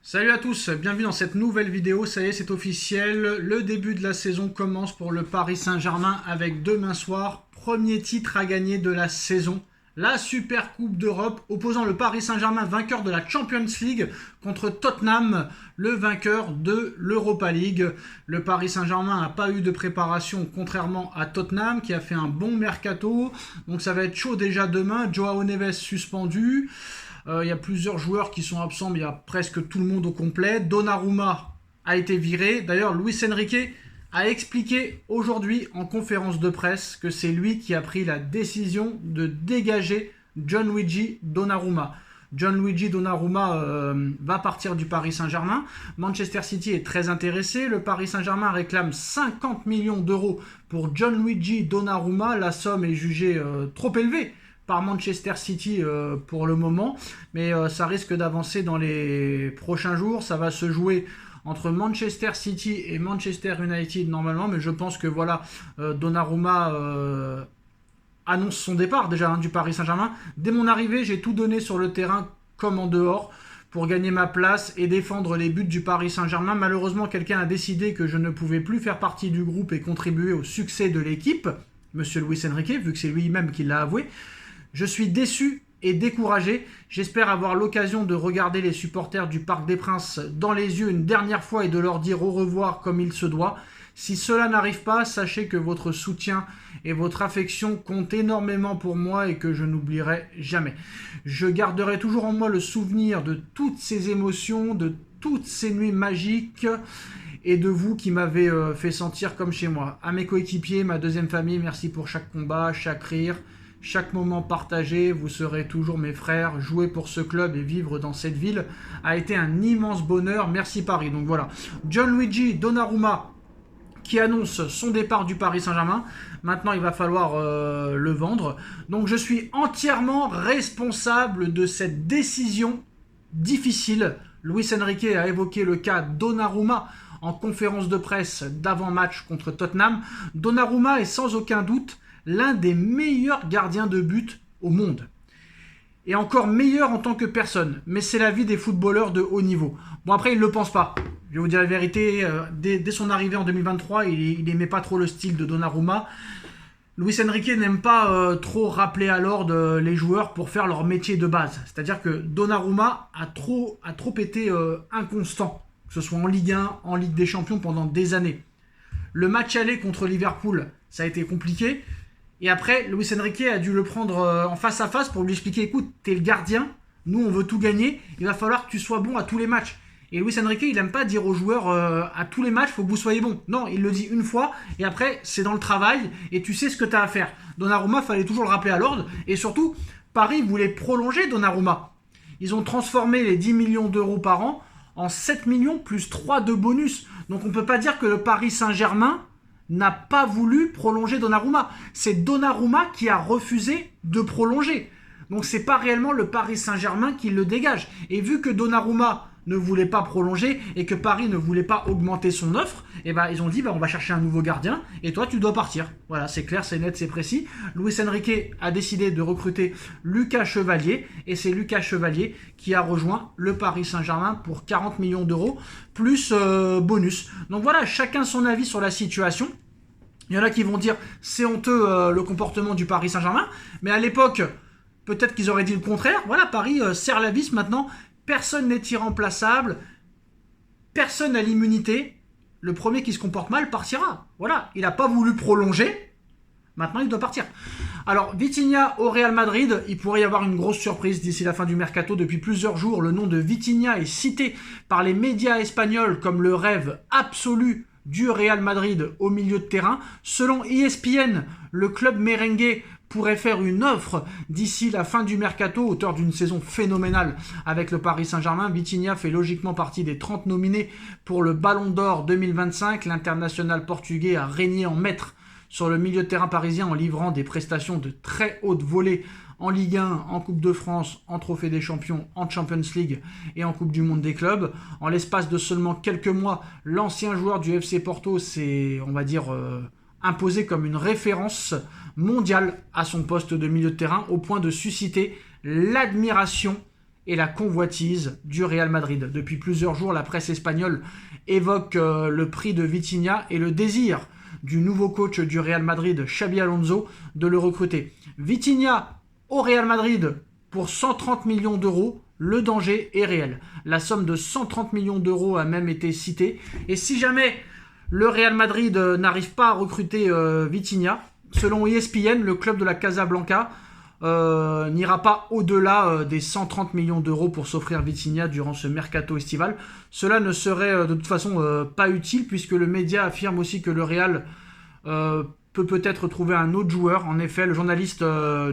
Salut à tous, bienvenue dans cette nouvelle vidéo. Ça y est, c'est officiel. Le début de la saison commence pour le Paris Saint-Germain avec demain soir, premier titre à gagner de la saison. La Super Coupe d'Europe opposant le Paris Saint-Germain vainqueur de la Champions League contre Tottenham, le vainqueur de l'Europa League. Le Paris Saint-Germain n'a pas eu de préparation contrairement à Tottenham qui a fait un bon mercato. Donc ça va être chaud déjà demain. Joao Neves suspendu. Il y a plusieurs joueurs qui sont absents, mais il y a presque tout le monde au complet. Donnarumma a été viré. D'ailleurs, Luis Enrique a expliqué aujourd'hui en conférence de presse que c'est lui qui a pris la décision de dégager Gianluigi Donnarumma. Gianluigi Donnarumma va partir du Paris Saint-Germain. Manchester City est très intéressé. Le Paris Saint-Germain réclame 50 millions d'euros pour Gianluigi Donnarumma. La somme est jugée trop élevée par Manchester City pour le moment, mais ça risque d'avancer dans les prochains jours. Ça va se jouer entre Manchester City et Manchester United normalement, mais je pense que voilà, Donnarumma annonce son départ déjà du Paris Saint-Germain. Dès mon arrivée, j'ai tout donné sur le terrain comme en dehors pour gagner ma place et défendre les buts du Paris Saint-Germain. Malheureusement, quelqu'un a décidé que je ne pouvais plus faire partie du groupe et contribuer au succès de l'équipe, Monsieur Luis Enrique, vu que c'est lui-même qui l'a avoué. Je suis déçu et découragé. J'espère avoir l'occasion de regarder les supporters du Parc des Princes dans les yeux une dernière fois et de leur dire au revoir comme il se doit. Si cela n'arrive pas, sachez que votre soutien et votre affection comptent énormément pour moi et que je n'oublierai jamais. Je garderai toujours en moi le souvenir de toutes ces émotions, de toutes ces nuits magiques et de vous qui m'avez fait sentir comme chez moi. À mes coéquipiers, ma deuxième famille, merci pour chaque combat, chaque rire, chaque moment partagé. Vous serez toujours mes frères. Jouer pour ce club et vivre dans cette ville a été un immense bonheur. Merci Paris. Donc voilà, Gianluigi Donnarumma qui annonce son départ du Paris Saint-Germain. Maintenant, il va falloir le vendre. Donc je suis entièrement responsable de cette décision difficile. Luis Enrique a évoqué le cas Donnarumma en conférence de presse d'avant-match contre Tottenham. Donnarumma est sans aucun doute l'un des meilleurs gardiens de but au monde. Et encore meilleur en tant que personne. Mais c'est la vie des footballeurs de haut niveau. Bon, après, il ne le pense pas. Je vais vous dire la vérité. Dès son arrivée en 2023, il n'aimait pas trop le style de Donnarumma. Luis Enrique n'aime pas trop rappeler à l'ordre les joueurs pour faire leur métier de base. C'est-à-dire que Donnarumma a trop été inconstant. Que ce soit en Ligue 1, en Ligue des Champions pendant des années. Le match aller contre Liverpool, ça a été compliqué. Et après, Luis Enrique a dû le prendre en face à face pour lui expliquer, écoute, t'es le gardien, nous on veut tout gagner, il va falloir que tu sois bon à tous les matchs. Et Luis Enrique, il n'aime pas dire aux joueurs, à tous les matchs, il faut que vous soyez bons. Non, il le dit une fois, et après, c'est dans le travail, et tu sais ce que tu as à faire. Donnarumma, il fallait toujours le rappeler à l'ordre, et surtout, Paris voulait prolonger Donnarumma. Ils ont transformé les 10 millions d'euros par an en 7 millions plus 3 de bonus. Donc on ne peut pas dire que le Paris Saint-Germain n'a pas voulu prolonger Donnarumma. C'est Donnarumma qui a refusé de prolonger. Donc c'est pas réellement le Paris Saint-Germain qui le dégage. Et vu que Donnarumma ne voulait pas prolonger et que Paris ne voulait pas augmenter son offre, et ils ont dit on va chercher un nouveau gardien et toi tu dois partir. Voilà, c'est clair, c'est net, c'est précis. Luis Enrique a décidé de recruter Lucas Chevalier et c'est Lucas Chevalier qui a rejoint le Paris Saint-Germain pour 40 millions d'euros plus bonus. Donc voilà, chacun son avis sur la situation. Il y en a qui vont dire c'est honteux le comportement du Paris Saint-Germain, mais à l'époque peut-être qu'ils auraient dit le contraire. Voilà, Paris serre la vis maintenant. Personne n'est irremplaçable, personne n'a l'immunité. Le premier qui se comporte mal partira. Voilà, il n'a pas voulu prolonger, maintenant il doit partir. Alors, Vitinha au Real Madrid, il pourrait y avoir une grosse surprise d'ici la fin du mercato. Depuis plusieurs jours, le nom de Vitinha est cité par les médias espagnols comme le rêve absolu du Real Madrid au milieu de terrain. Selon ESPN, le club merengue pourrait faire une offre d'ici la fin du mercato, auteur d'une saison phénoménale avec le Paris Saint-Germain. Vitinha fait logiquement partie des 30 nominés pour le Ballon d'Or 2025. L'international portugais a régné en maître sur le milieu de terrain parisien en livrant des prestations de très haute volée en Ligue 1, en Coupe de France, en Trophée des Champions, en Champions League et en Coupe du Monde des clubs. En l'espace de seulement quelques mois, l'ancien joueur du FC Porto s'est, on va dire, imposé comme une référence mondiale à son poste de milieu de terrain au point de susciter l'admiration et la convoitise du Real Madrid. Depuis plusieurs jours, la presse espagnole évoque le prix de Vitinha et le désir du nouveau coach du Real Madrid, Xabi Alonso, de le recruter. Vitinha au Real Madrid pour 130 millions d'euros, le danger est réel. La somme de 130 millions d'euros a même été citée. Et si jamais le Real Madrid n'arrive pas à recruter Vitinha, selon ESPN, le club de la Casablanca n'ira pas au-delà des 130 millions d'euros pour s'offrir Vitinha durant ce mercato estival. Cela ne serait de toute façon pas utile, puisque le média affirme aussi que le Real peut-être trouver un autre joueur. En effet, le journaliste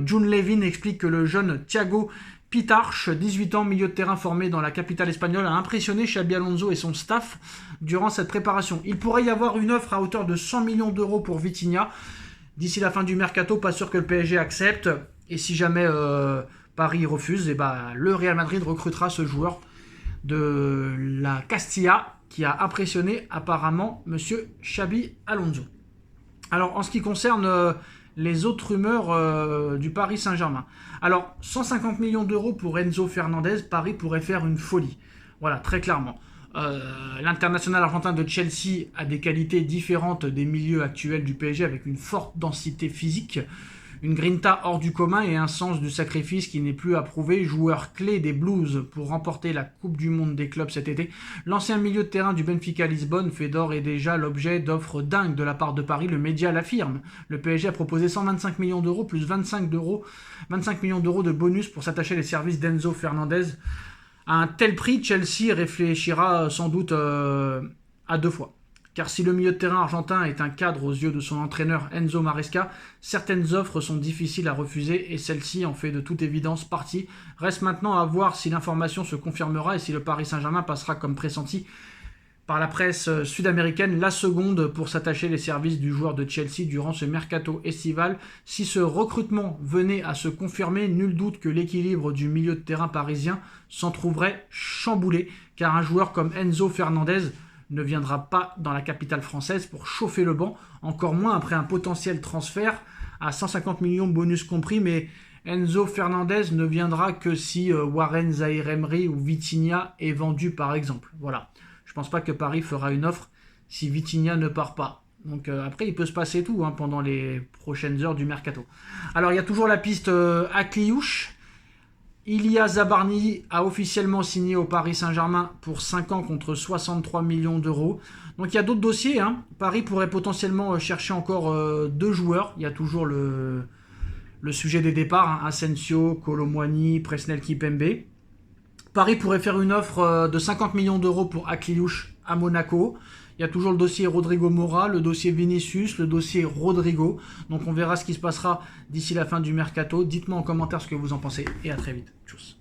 June Levin explique que le jeune Thiago Pitarch, 18 ans, milieu de terrain formé dans la capitale espagnole, a impressionné Xabi Alonso et son staff durant cette préparation. Il pourrait y avoir une offre à hauteur de 100 millions d'euros pour Vitinha d'ici la fin du mercato, pas sûr que le PSG accepte. Et si jamais Paris refuse, le Real Madrid recrutera ce joueur de la Castilla qui a impressionné apparemment monsieur Xabi Alonso. Alors, en ce qui concerne les autres rumeurs du Paris Saint-Germain. Alors, 150 millions d'euros pour Enzo Fernandez, Paris pourrait faire une folie. Voilà, très clairement. L'international argentin de Chelsea a des qualités différentes des milieux actuels du PSG, avec une forte densité physique, une grinta hors du commun et un sens du sacrifice qui n'est plus à prouver. Joueur clé des Blues pour remporter la Coupe du Monde des clubs cet été, l'ancien milieu de terrain du Benfica Lisbonne fait d'ores et déjà l'objet d'offres dingues de la part de Paris. Le média l'affirme. Le PSG a proposé 125 millions d'euros plus 25 millions d'euros de bonus pour s'attacher les services d'Enzo Fernandez. À un tel prix, Chelsea réfléchira sans doute à deux fois. Car si le milieu de terrain argentin est un cadre aux yeux de son entraîneur Enzo Maresca, certaines offres sont difficiles à refuser et celle-ci en fait de toute évidence partie. Reste maintenant à voir si l'information se confirmera et si le Paris Saint-Germain passera comme pressenti par la presse sud-américaine la seconde pour s'attacher les services du joueur de Chelsea durant ce mercato estival. Si ce recrutement venait à se confirmer, nul doute que l'équilibre du milieu de terrain parisien s'en trouverait chamboulé, car un joueur comme Enzo Fernandez ne viendra pas dans la capitale française pour chauffer le banc, encore moins après un potentiel transfert à 150 millions bonus compris, mais Enzo Fernandez ne viendra que si Warren Zaïre-Emery ou Vitinha est vendu par exemple. Voilà. Je pense pas que Paris fera une offre si Vitinha ne part pas. Donc après, il peut se passer tout pendant les prochaines heures du mercato. Alors, il y a toujours la piste Akliouche. Ilia Zabarni a officiellement signé au Paris Saint-Germain pour 5 ans contre 63 millions d'euros. Donc il y a d'autres dossiers. Paris pourrait potentiellement chercher encore 2 joueurs. Il y a toujours le sujet des départs. Asensio, Kolo Muani, Presnel Kimpembe. Paris pourrait faire une offre de 50 millions d'euros pour Akliouche à Monaco. Il y a toujours le dossier Rodrigo Mora, le dossier Vinicius, le dossier Rodrigo. Donc on verra ce qui se passera d'ici la fin du mercato. Dites-moi en commentaire ce que vous en pensez et à très vite. Tchuss.